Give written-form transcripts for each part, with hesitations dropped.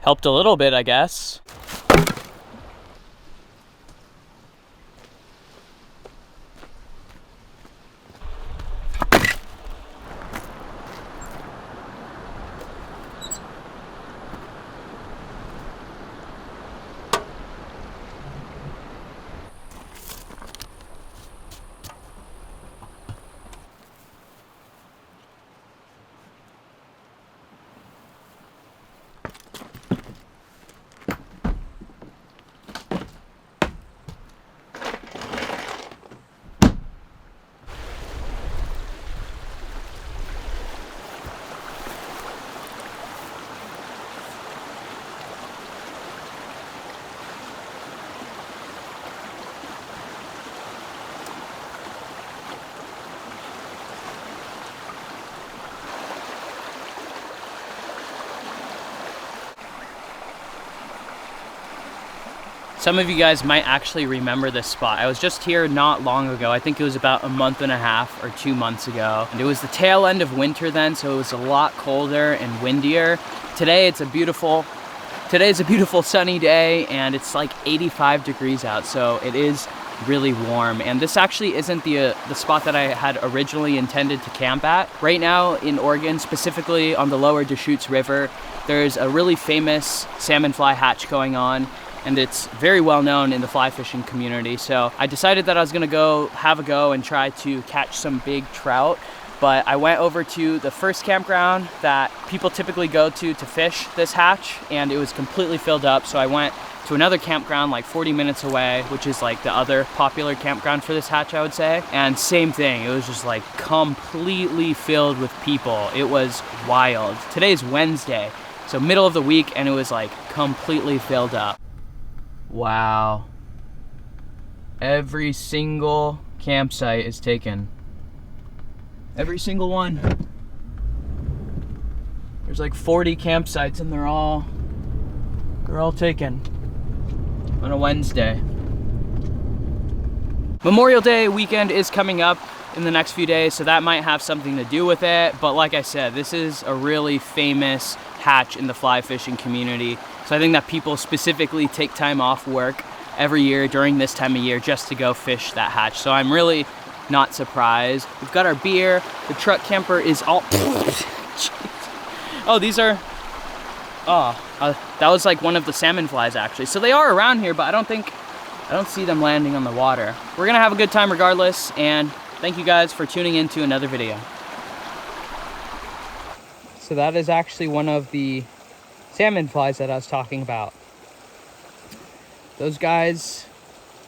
helped a little bit, I guess. Some of you guys might actually remember this spot. I was just here not long ago. I think it was about a month and a half or 2 months ago. And it was the tail end of winter then, so it was a lot colder and windier. Today it's a beautiful sunny day, and it's like 85 degrees out, so it is really warm. And this actually isn't the spot that I had originally intended to camp at. Right now in Oregon, specifically on the lower Deschutes River, there's a really famous salmon fly hatch going on, and it's very well known in the fly fishing community. So I decided that I was gonna go have a go and try to catch some big trout. But I went over to the first campground that people typically go to fish this hatch, and it was completely filled up. So I went to another campground like 40 minutes away, which is like the other popular campground for this hatch, I would say. And same thing, it was just like completely filled with people. It was wild. Today's Wednesday, so middle of the week, and it was like completely filled up. Wow. Every single campsite is taken. Every single one. There's like 40 campsites, and they're all taken on a Wednesday. Memorial Day weekend is coming up in the next few days, so that might have something to do with it. But like I said, this is a really famous hatch in the fly fishing community. So I think that people specifically take time off work every year during this time of year just to go fish that hatch. So I'm really not surprised. We've got our beer. The truck camper is all... Oh, these are... that was like one of the salmon flies actually. So they are around here, but I don't see them landing on the water. We're gonna have a good time regardless, and thank you guys for tuning in to another video. So that is actually one of the salmon flies that I was talking about. Those guys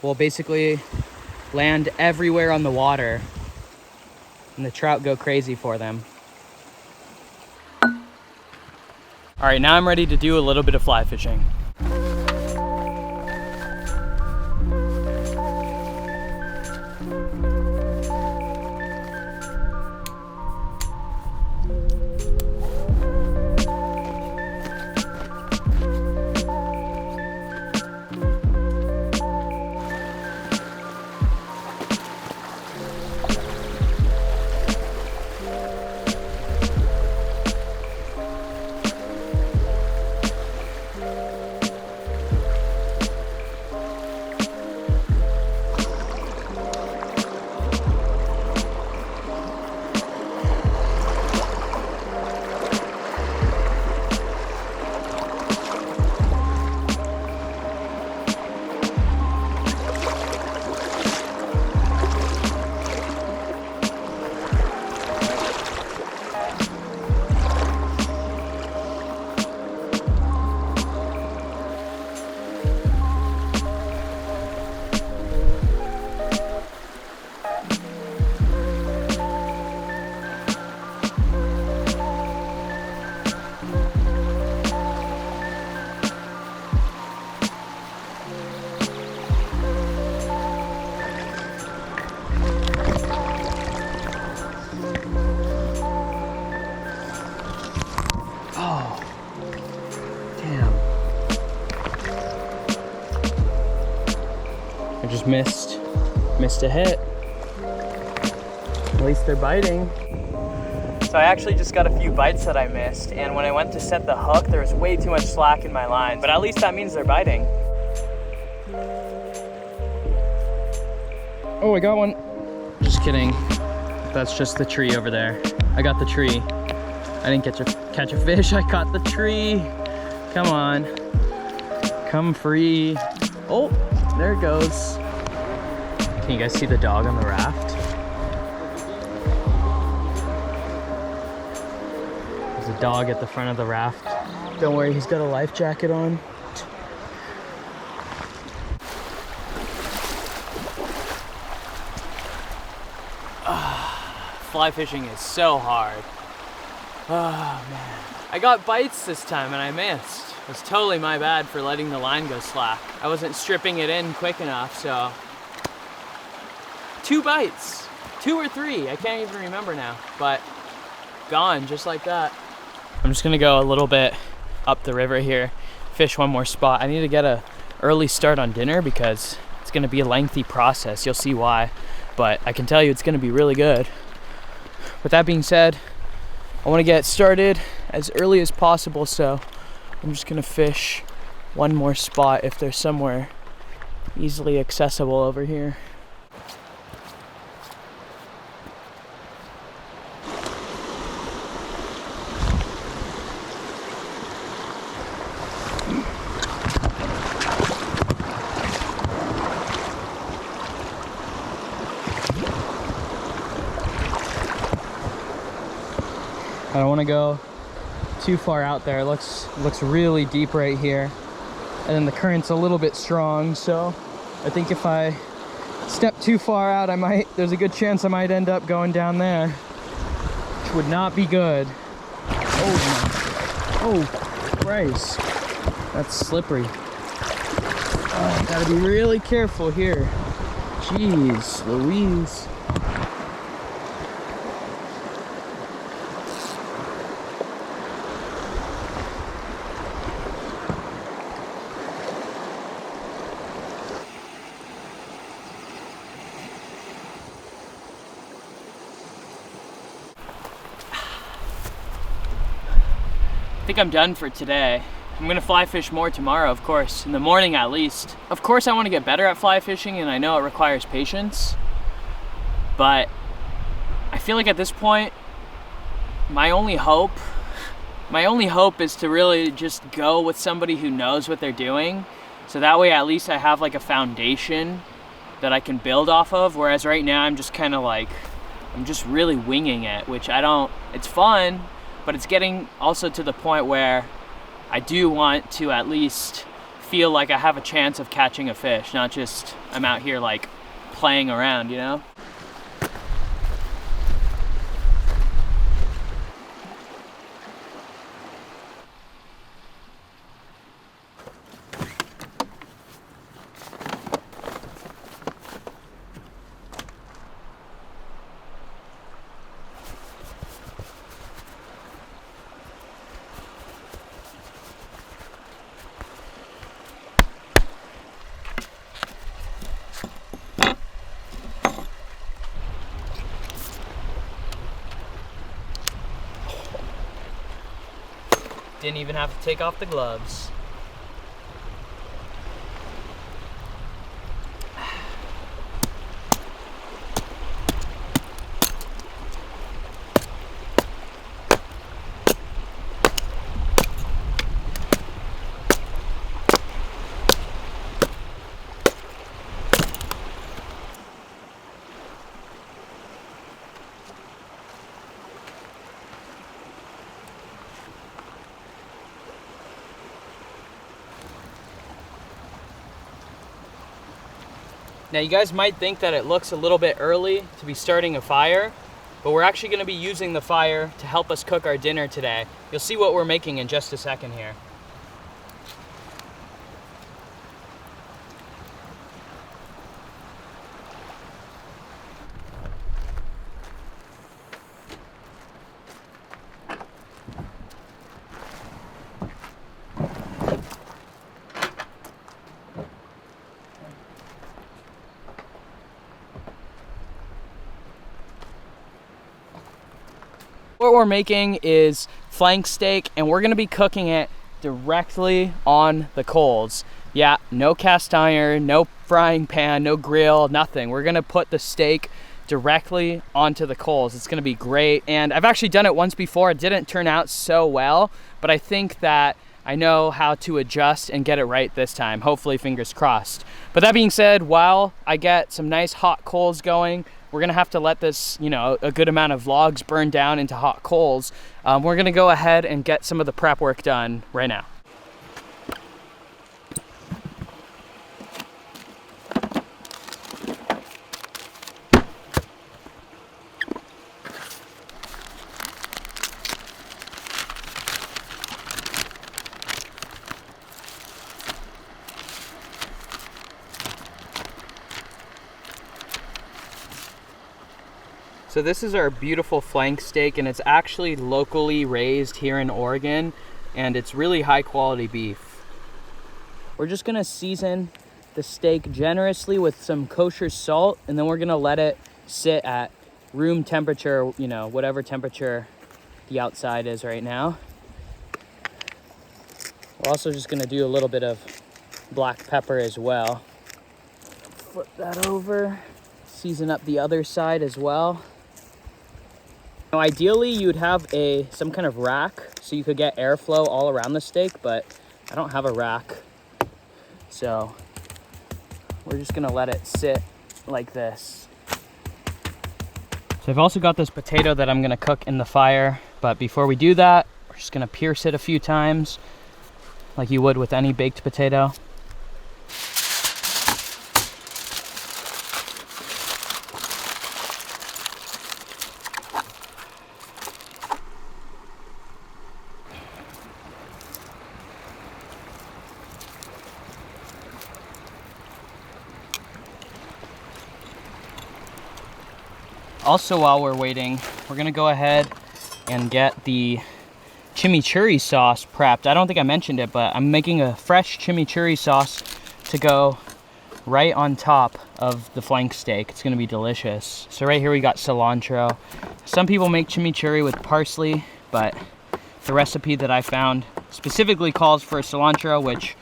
will basically land everywhere on the water, and the trout go crazy for them. All right, now I'm ready to do a little bit of fly fishing. I just missed a hit. At least they're biting. So I actually just got a few bites that I missed, and when I went to set the hook, there was way too much slack in my line, but at least that means they're biting. Oh, I got one. Just kidding. That's just the tree over there. I got the tree. I didn't catch a fish, I caught the tree. Come on. Come free. Oh, there it goes. Can you guys see the dog on the raft? There's a dog at the front of the raft. Don't worry, he's got a life jacket on. Fly fishing is so hard. Oh man. I got bites this time and I missed. It was totally my bad for letting the line go slack. I wasn't stripping it in quick enough, so. 2 bites, 2 or 3, I can't even remember now, but gone just like that. I'm just gonna go a little bit up the river here, fish one more spot. I need to get an early start on dinner because it's gonna be a lengthy process. You'll see why, but I can tell you it's gonna be really good. With that being said, I wanna get started as early as possible, so I'm just gonna fish one more spot if there's somewhere easily accessible over here. I don't want to go too far out there. It looks really deep right here, and then the current's a little bit strong, so I think if I step too far out, there's a good chance I might end up going down there, which would not be good. Oh Christ, that's slippery. Oh, gotta be really careful here. Jeez Louise. I think I'm done for today. I'm gonna fly fish more tomorrow, of course, in the morning at least. Of course I wanna get better at fly fishing, and I know it requires patience, but I feel like at this point, my only hope is to really just go with somebody who knows what they're doing, so that way at least I have like a foundation that I can build off of, whereas right now I'm just kind of like, I'm just really winging it, which it's fun, but it's getting also to the point where I do want to at least feel like I have a chance of catching a fish, not just I'm out here like playing around, you know? Didn't even have to take off the gloves. Now you guys might think that it looks a little bit early to be starting a fire, but we're actually going to be using the fire to help us cook our dinner today. You'll see what we're making in just a second here. what we're making is flank steak, and we're gonna be cooking it directly on the coals. Yeah, no cast iron, no frying pan, no grill, nothing. We're gonna put the steak directly onto the coals. It's gonna be great. And I've actually done it once before. It didn't turn out so well, but I think that I know how to adjust and get it right this time. Hopefully, fingers crossed. But that being said, while I get some nice hot coals going, we're gonna have to let this, you know, a good amount of logs burn down into hot coals. We're gonna go ahead and get some of the prep work done right now. So this is our beautiful flank steak, and it's actually locally raised here in Oregon, and it's really high quality beef. We're just gonna season the steak generously with some kosher salt, and then we're gonna let it sit at room temperature, you know, whatever temperature the outside is right now. We're also just gonna do a little bit of black pepper as well. Flip that over, season up the other side as well. Now, ideally, you'd have some kind of rack so you could get airflow all around the steak, but I don't have a rack. So we're just gonna let it sit like this. So I've also got this potato that I'm gonna cook in the fire, but before we do that, we're just gonna pierce it a few times like you would with any baked potato. Also, while we're waiting, we're gonna go ahead and get the chimichurri sauce prepped. I don't think I mentioned it, but I'm making a fresh chimichurri sauce to go right on top of the flank steak. It's gonna be delicious. So right here we got cilantro. Some people make chimichurri with parsley, but the recipe that I found specifically calls for cilantro, which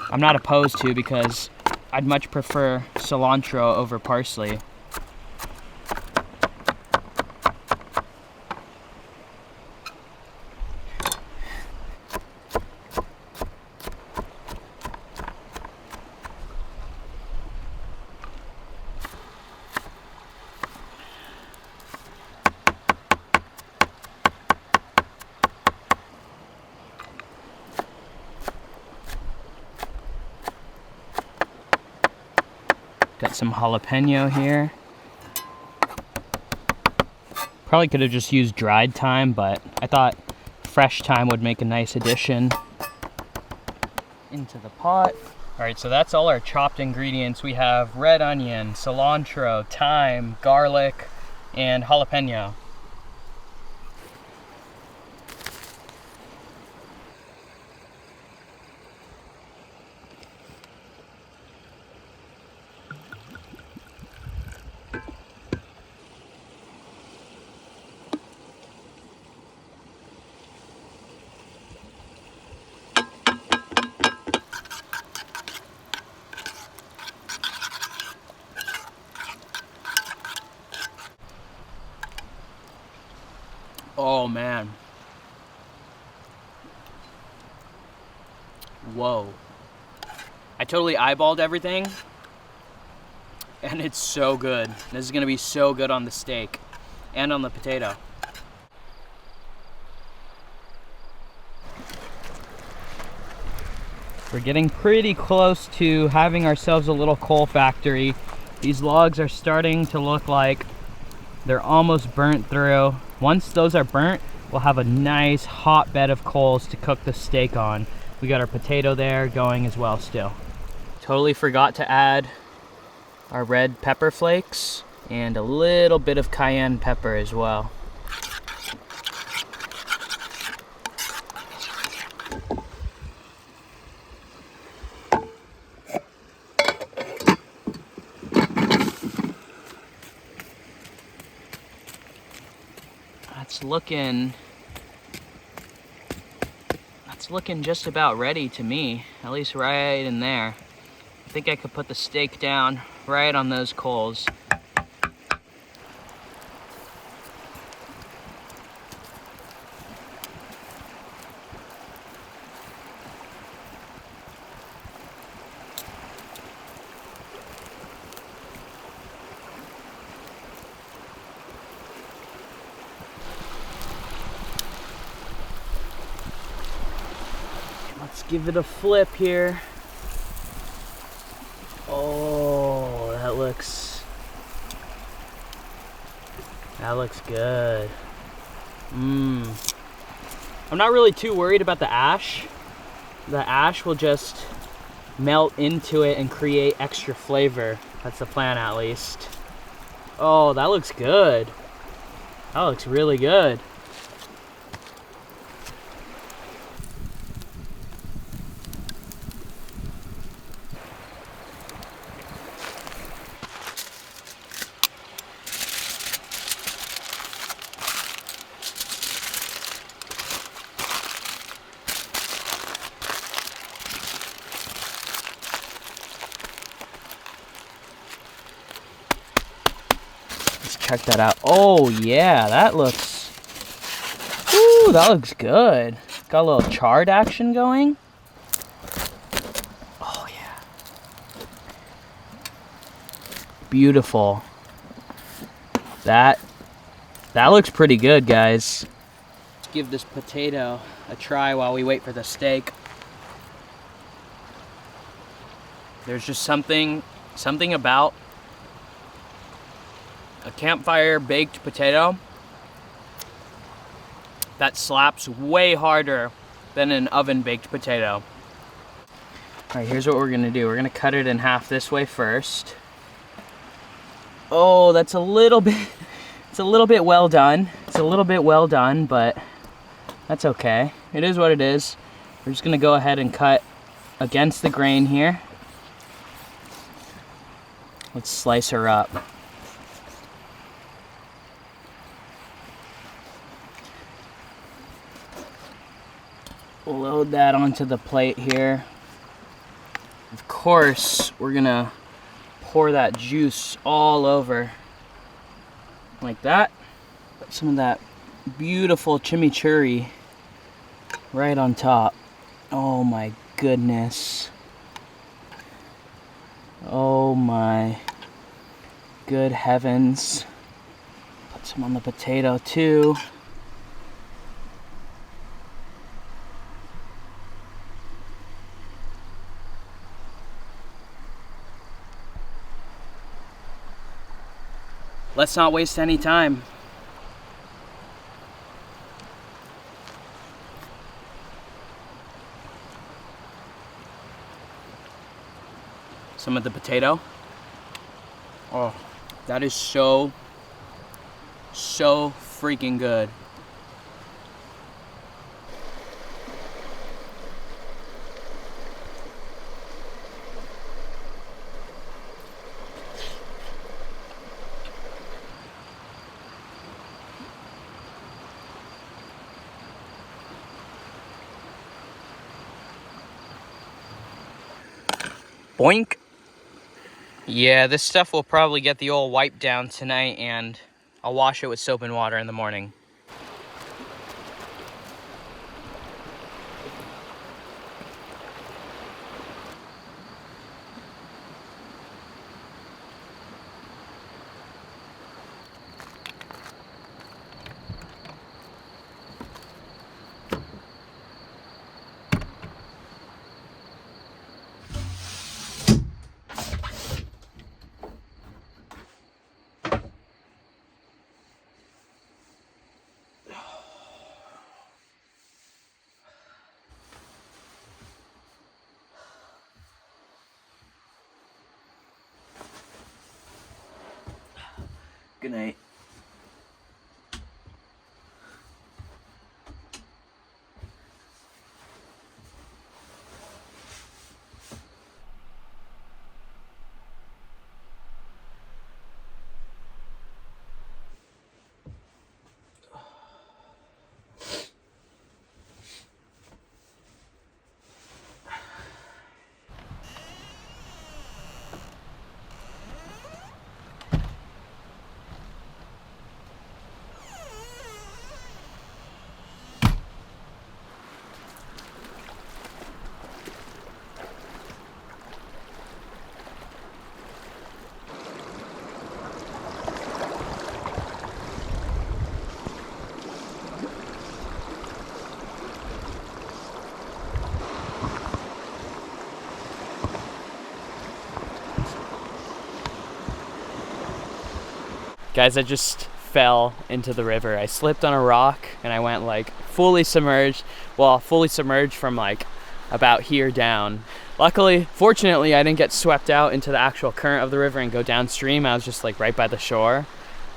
I'm not opposed to because I'd much prefer cilantro over parsley. Got some jalapeno here. Probably could have just used dried thyme, but I thought fresh thyme would make a nice addition into the pot. All right, so that's all our chopped ingredients. We have red onion, cilantro, thyme, garlic, and jalapeno. Oh man. Whoa. I totally eyeballed everything, and it's so good. This is gonna be so good on the steak and on the potato. We're getting pretty close to having ourselves a little coal factory. These logs are starting to look like they're almost burnt through. Once those are burnt, we'll have a nice hot bed of coals to cook the steak on. We got our potato there going as well still. Totally forgot to add our red pepper flakes and a little bit of cayenne pepper as well. That's looking just about ready to me, at least right in there. I think I could put the steak down right on those coals. Let's give it a flip here. Oh, that looks good. I'm not really too worried about the ash. The ash will just melt into it and create extra flavor. That's the plan, at least. Oh, that looks good. That looks really good. Check that out. Oh yeah, that looks good. Got a little charred action going. Oh yeah. Beautiful. That looks pretty good, guys. Let's give this potato a try while we wait for the steak. There's just something about a campfire baked potato that slaps way harder than an oven baked potato. All right, here's what we're gonna do. We're gonna cut it in half this way first. Oh, that's a little bit, it's a little bit well done. It's a little bit well done, but that's okay. It is what it is. We're just gonna go ahead and cut against the grain here. Let's slice her up. We'll load that onto the plate here. Of course, we're gonna pour that juice all over like that. Put some of that beautiful chimichurri right on top. Oh my goodness. Oh my good heavens. Put some on the potato too. Let's not waste any time. Some of the potato. Oh, that is so freaking good. Boink. Yeah, this stuff will probably get the old wipe down tonight, and I'll wash it with soap and water in the morning. Good night. Guys, I just fell into the river. I slipped on a rock and I went like fully submerged. Well, fully submerged from like about here down. Luckily, fortunately, I didn't get swept out into the actual current of the river and go downstream. I was just like right by the shore.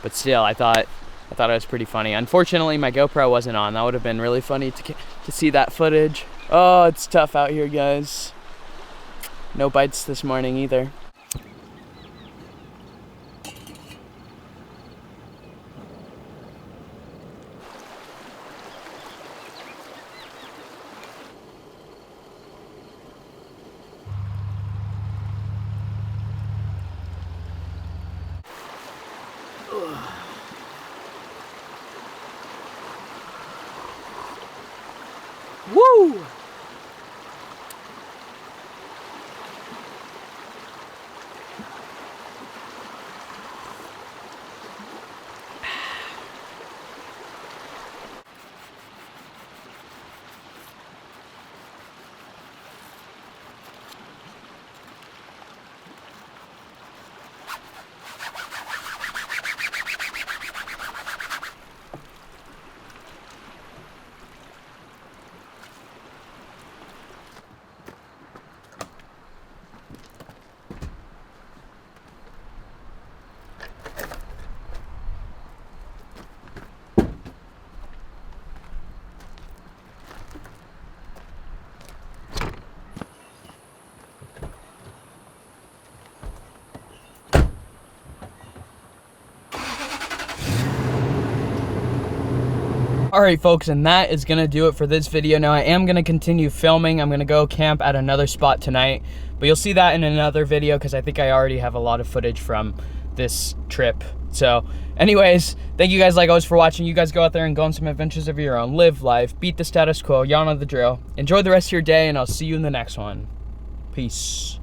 But still, I thought it was pretty funny. Unfortunately, my GoPro wasn't on. That would have been really funny to see that footage. Oh, it's tough out here, guys. No bites this morning either. Woo! Alright folks, and that is gonna do it for this video. Now I am gonna continue filming. I'm gonna go camp at another spot tonight, but you'll see that in another video because I think I already have a lot of footage from this trip. So anyways, thank you guys like always for watching. You guys go out there and go on some adventures of your own. Live life, beat the status quo, y'all know the drill. Enjoy the rest of your day, and I'll see you in the next one. Peace.